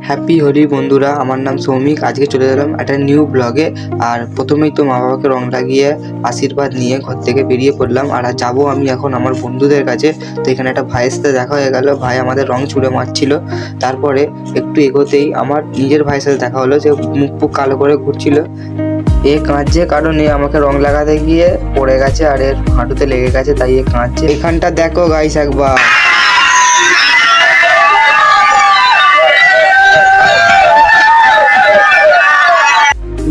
Happy Holi বন্ধুরা, আমার নাম সৌমিক। আজকে চলে গেলাম একটা নিউ ব্লগে। আর প্রথমেই তো মা বাবাকে রং লাগিয়ে আশীর্বাদ নিয়ে ঘর থেকে বেরিয়ে পড়লাম। আর যাবো আমি এখন আমার বন্ধুদের কাছে। তো এখানে একটা ভাইয়ের সাথে দেখা হয়ে গেল, ভাই আমাদের রং ছুঁড়ে মারছিল। তারপরে একটু এগোতেই আমার নিজের ভাইয়ের সাথে দেখা হলো, যে মুখ কালো করে ঘুরছিল। এ কাঁদছে কারণে আমাকে রং লাগাতে গিয়ে পড়ে গেছে আর এর হাঁটুতে লেগে গেছে, তাই এ কাঁদছে। এখানটা দেখো গাইস একবার।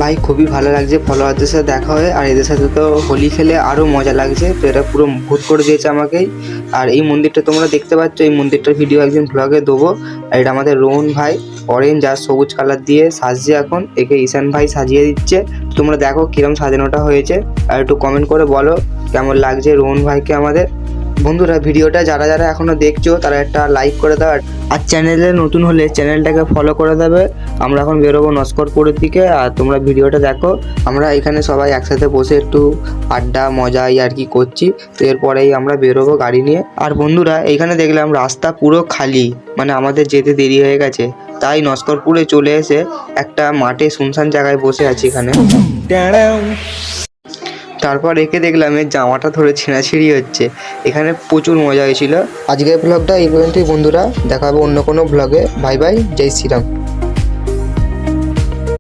ভাই খুবই ভালো লাগছে ফলোয়ারদের সাথে দেখা হয়ে, আর এদের সাথে তো হোলি খেলে আরও মজা লাগছে। তো এরা পুরো ভূত করে দিয়েছে আমাকেই। আর এই মন্দিরটা তোমরা দেখতে পাচ্ছ, এই মন্দিরটার ভিডিও একদিন ব্লগে দেবো। আর এটা আমাদের রোহন ভাই অরেঞ্জ আর সবুজ কালার দিয়ে সাজছে, এখন একে ঈশান ভাই সাজিয়ে দিচ্ছে। তোমরা দেখো কিরম সাজানোটা হয়েছে, আর একটু কমেন্ট করে বলো কেমন লাগছে রোহন ভাইকে আমাদের। বন্ধুরা, ভিডিওটা যারা যারা এখনও দেখছো তারা একটা লাইক করে দাও, আর চ্যানেলে নতুন হলে চ্যানেলটাকে ফলো করে দেবে। আমরা এখন বেরোবো নস্করপুরের দিকে, আর তোমরা ভিডিওটা দেখো। আমরা এখানে সবাই একসাথে বসে একটু আড্ডা মজা আর কি করছি। তো এরপরেই আমরা বেরোবো গাড়ি নিয়ে। আর বন্ধুরা, এইখানে দেখলাম রাস্তা পুরো খালি, মানে আমাদের যেতে দেরি হয়ে গেছে, তাই নস্করপুরে চলে এসে একটা মাঠে শুনশান জায়গায় বসে আছি এখানে। তারপর একে দেখলাম এর জামাটা ধরে ছেঁড়াছিঁড়ি হচ্ছে। এখানে প্রচুর মজা হয়েছিল। আজকের ব্লগটা এই পর্যন্তই বন্ধুরা, দেখা হবে অন্য কোনো ব্লগে। বাই বাই, জয় শ্রীরাম।